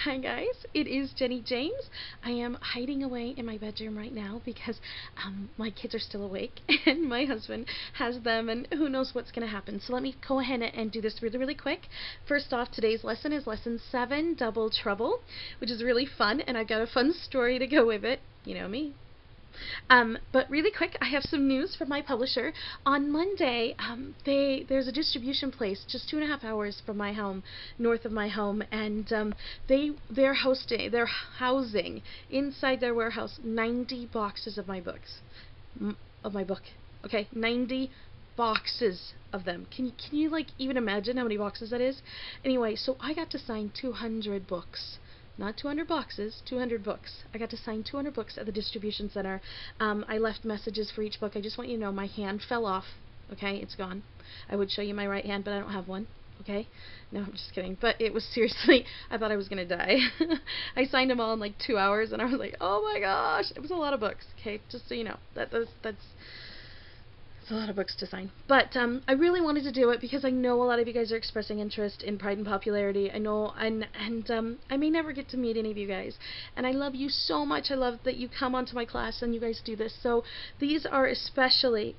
Hi guys, it is Jenny James. I am hiding away in my bedroom right now because my kids are still awake and my husband has them and who knows what's going to happen. So let me go ahead and do this really quick. First off, today's lesson is lesson 7, Double Trouble, which is really fun, and I've got a fun story to go with it. You know me. But really quick, I have some news from my publisher. On Monday, there's a distribution place just 2.5 hours from my home, north of my home, and they're housing inside their warehouse 90 boxes of my books, Okay, 90 boxes of them. Can you like even imagine how many boxes that is? Anyway, so I got to sign 200 books. Not 200 boxes, 200 books. I got to sign 200 books at the distribution center. I left messages for each book. I just want you to know my hand fell off. Okay, it's gone. I would show you my right hand, but I don't have one. Okay? No, I'm just kidding. But it was seriously, I thought I was going to die. I signed them all in like 2 hours, and I was like, oh my gosh. It was a lot of books. Okay, just so you know. That's a lot of books to sign. But I really wanted to do it because I know a lot of you guys are expressing interest in Pride and Popularity. I know, and I may never get to meet any of you guys. And I love you so much. I love that you come onto my class and you guys do this. So these are especially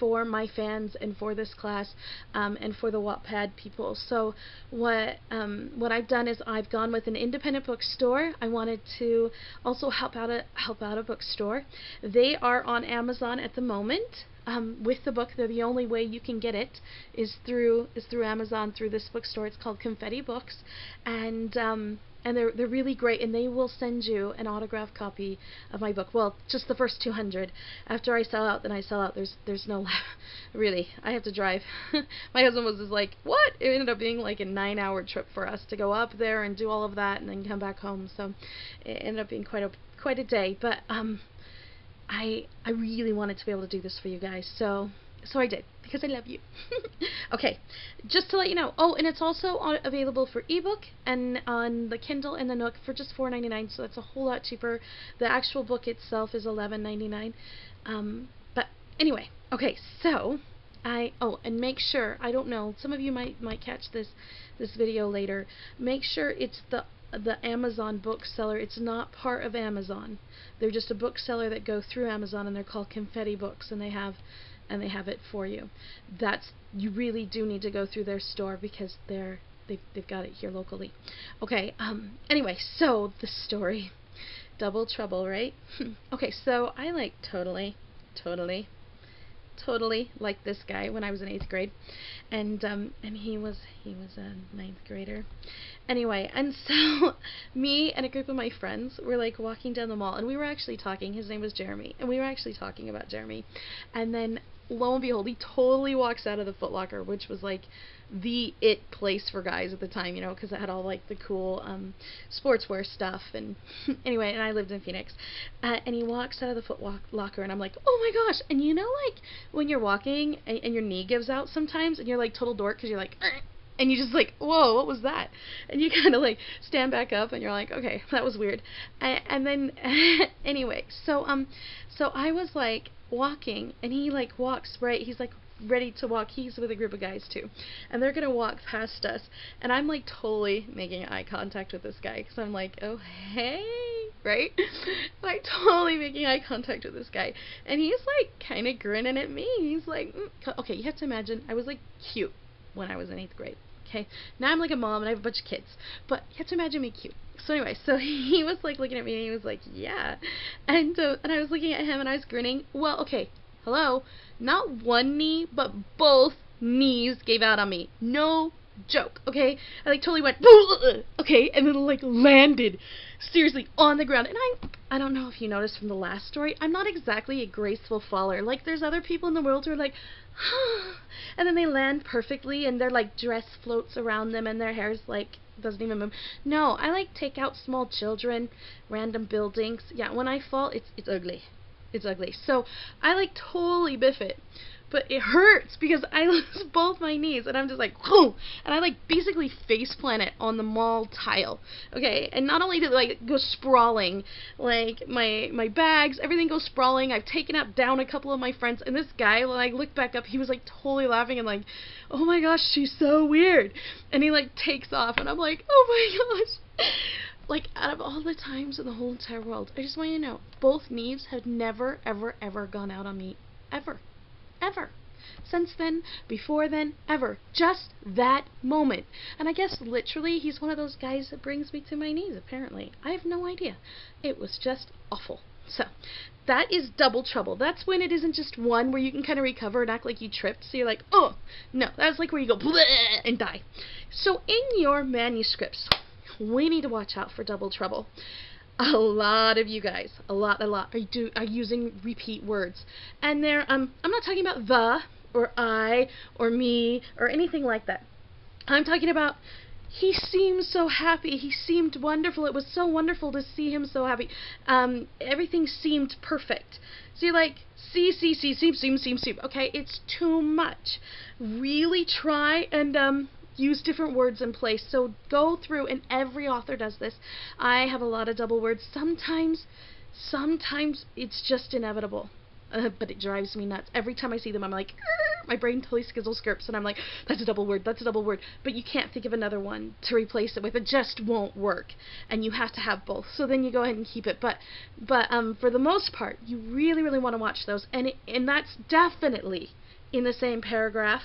for my fans and for this class and for the Wattpad people. So what I've done is I've gone with an independent bookstore. I wanted to also help out a bookstore. They are on Amazon at the moment. With the book, they're the only way you can get it is through Amazon, through this bookstore. It's called Confetti Books, and they're really great, and they will send you an autographed copy of my book. Well, just the first 200. After I sell out, then I sell out. There's no really. I have to drive. My husband was just like, what? It ended up being like a 9-hour trip for us to go up there and do all of that, and then come back home. So it ended up being quite a day, but I really wanted to be able to do this for you guys, so I did, because I love you. Okay, just to let you know, oh, and it's also available for ebook and on the Kindle and the Nook for just $4.99, so that's a whole lot cheaper. The actual book itself is $11.99. But anyway, okay, so and make sure, I don't know, some of you might catch this video later. Make sure it's the Amazon bookseller. It's not part of Amazon. They're just a bookseller that go through Amazon, and they're called Confetti Books, and they have it for you. You really do need to go through their store because they've got it here locally. Okay. Anyway, so the story, Double Trouble, right? Okay, so I like totally like this guy when I was in 8th grade, and he was a 9th grader. Anyway, and so me and a group of my friends were like walking down the mall, and we were actually talking. His name was Jeremy, and we were actually talking about Jeremy. And then lo and behold, he totally walks out of the Foot Locker, which was like the it place for guys at the time, you know, because it had all like the cool sportswear stuff. And anyway, and I lived in Phoenix, and he walks out of the Foot Locker, and I'm like, oh my gosh. And you know, like when you're walking and your knee gives out sometimes, and you're like total dork because you're like, and you just like, whoa, what was that? And you kind of like stand back up, and you're like, okay, that was weird. And then anyway, so I was like walking, and he like walks right. He's like ready to walk. He's with a group of guys too, and they're gonna walk past us, and I'm like totally making eye contact with this guy because I'm like, oh hey, right? Like totally making eye contact with this guy, and he's like kind of grinning at me. He's like, okay, you have to imagine I was like cute when I was in 8th grade. Okay, now I'm like a mom and I have a bunch of kids, but you have to imagine me cute. So anyway, so he was like looking at me, and he was like, yeah, and I was looking at him, and I was grinning. Well, okay, hello, not one knee, but both knees gave out on me. No joke, okay? I like totally went, okay, and then like landed seriously on the ground. And I don't know if you noticed from the last story, I'm not exactly a graceful faller. Like there's other people in the world who are like, and then they land perfectly, and their like dress floats around them, and their hair's like doesn't even move. No, I like take out small children, random buildings. Yeah, when I fall, it's ugly. It's ugly. So I like totally biff it. but it hurts because I lose both my knees, and I'm just like, whoo, and I like basically face plant it on the mall tile, okay, and not only did it like go sprawling, like my bags, everything goes sprawling. I've taken up down a couple of my friends, and this guy, when I looked back up, he was like totally laughing and like, oh my gosh, she's so weird, and he like takes off, and I'm like, oh my gosh. Like, out of all the times in the whole entire world, I just want you to know, both knees have never, ever, ever gone out on me. Ever. Ever. Since then, before then, ever. Just that moment. And I guess, literally, he's one of those guys that brings me to my knees, apparently. I have no idea. It was just awful. So, that is double trouble. That's when it isn't just one where you can kind of recover and act like you tripped. So you're like, oh, no. That's like where you go, bleh, and die. So, in your manuscripts, we need to watch out for double trouble. A lot of you guys, a lot are using repeat words, and they're I'm not talking about the or I or me or anything like that. I'm talking about he seemed so happy, he seemed wonderful, it was so wonderful to see him so happy. Everything seemed perfect. So you're like, seem. Okay, it's too much. Really try and use different words in place. So go through, and every author does this. I have a lot of double words. Sometimes it's just inevitable. But it drives me nuts. Every time I see them, I'm like, my brain totally skizzle-skirps, and I'm like, that's a double word, that's a double word. But you can't think of another one to replace it with. It just won't work. And you have to have both. So then you go ahead and keep it. But for the most part, you really, really want to watch those. And that's definitely in the same paragraph.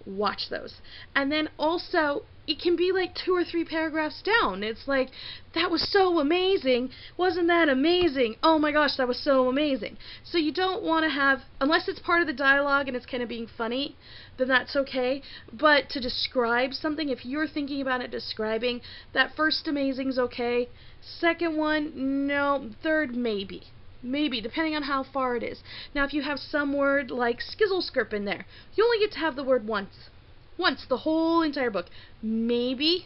Watch those. And then also, it can be like 2 or 3 paragraphs down. It's like, that was so amazing. Wasn't that amazing? Oh my gosh, that was so amazing. So you don't want to have, unless it's part of the dialogue and it's kind of being funny, then that's okay. But to describe something, if you're thinking about it describing, that first amazing's okay. Second one, no. Third, maybe. Maybe, depending on how far it is. Now, if you have some word like skizzle-skirp in there, you only get to have the word once. Once, the whole entire book. Maybe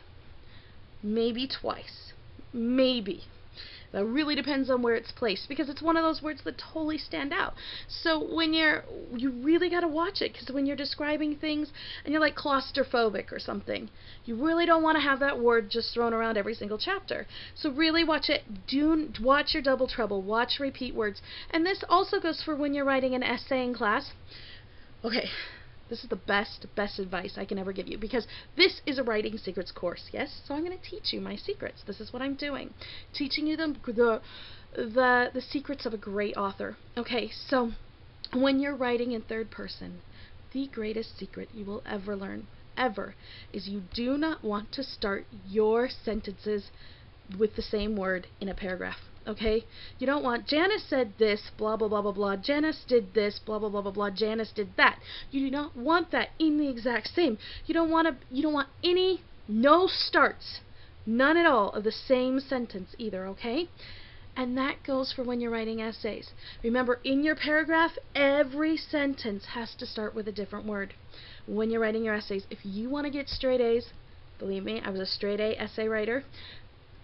twice. Maybe. That really depends on where it's placed, because it's one of those words that totally stand out. So when you really got to watch it, because when you're describing things and you're like claustrophobic or something, you really don't want to have that word just thrown around every single chapter. So really watch it. Watch your double trouble. Watch repeat words. And this also goes for when you're writing an essay in class. Okay. This is the best advice I can ever give you, because this is a writing secrets course, yes? So I'm going to teach you my secrets. This is what I'm doing. Teaching you the secrets of a great author. Okay, so when you're writing in third person, the greatest secret you will ever learn, ever, is you do not want to start your sentences with the same word in a paragraph. Okay? You don't want, Janice said this, blah, blah, blah, blah, blah. Janice did this, blah, blah, blah, blah, blah. Janice did that. You do not want that in the exact same. You don't want no starts, none at all of the same sentence either, okay? And that goes for when you're writing essays. Remember, in your paragraph, every sentence has to start with a different word. When you're writing your essays, if you want to get straight A's, believe me, I was a straight A essay writer,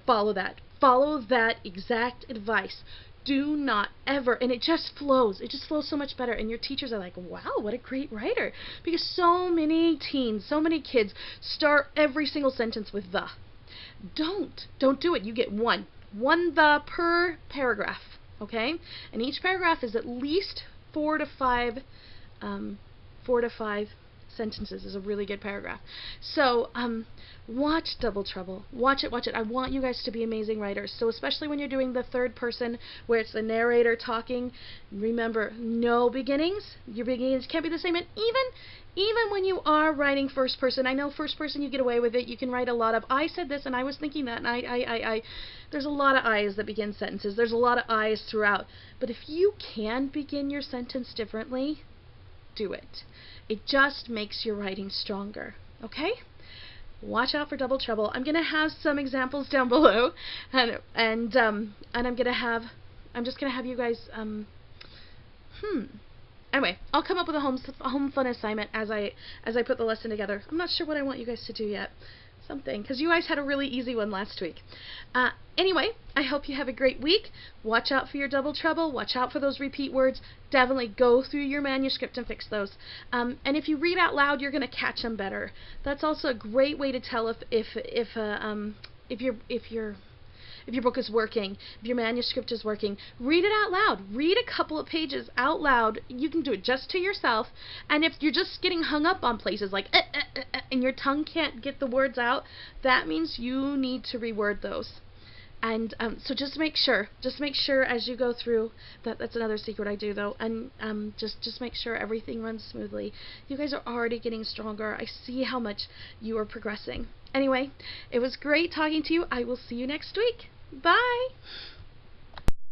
follow that. Follow that exact advice. Do not ever, and it just flows. It just flows so much better. And your teachers are like, wow, what a great writer. Because so many teens, so many kids start every single sentence with the. Don't do it. You get one the per paragraph, okay? And each paragraph is at least 4 to 5 sentences is a really good paragraph. So, watch Double Trouble. Watch it. I want you guys to be amazing writers. So especially when you're doing the third person where it's the narrator talking, remember, no beginnings. Your beginnings can't be the same. And even when you are writing first person, I know first person you get away with it. You can write a lot of, I said this and I was thinking that, and I there's a lot of I's that begin sentences. There's a lot of I's throughout. But if you can begin your sentence differently, do it. It just makes your writing stronger. Okay? Watch out for double trouble. I'm gonna have some examples down below, and I'm just gonna have you guys Anyway, I'll come up with a home fun assignment as I put the lesson together. I'm not sure what I want you guys to do yet. something, because you guys had a really easy one last week. Anyway, I hope you have a great week. Watch out for your double trouble. Watch out for those repeat words. Definitely go through your manuscript and fix those. And if you read out loud, you're going to catch them better. That's also a great way to tell if your book is working, if your manuscript is working. Read it out loud. Read a couple of pages out loud. You can do it just to yourself. And if you're just getting hung up on places like and your tongue can't get the words out, that means you need to reword those. And so just make sure as you go through, that's another secret I do though, and just make sure everything runs smoothly. You guys are already getting stronger. I see how much you are progressing. Anyway, it was great talking to you. I will see you next week. Bye!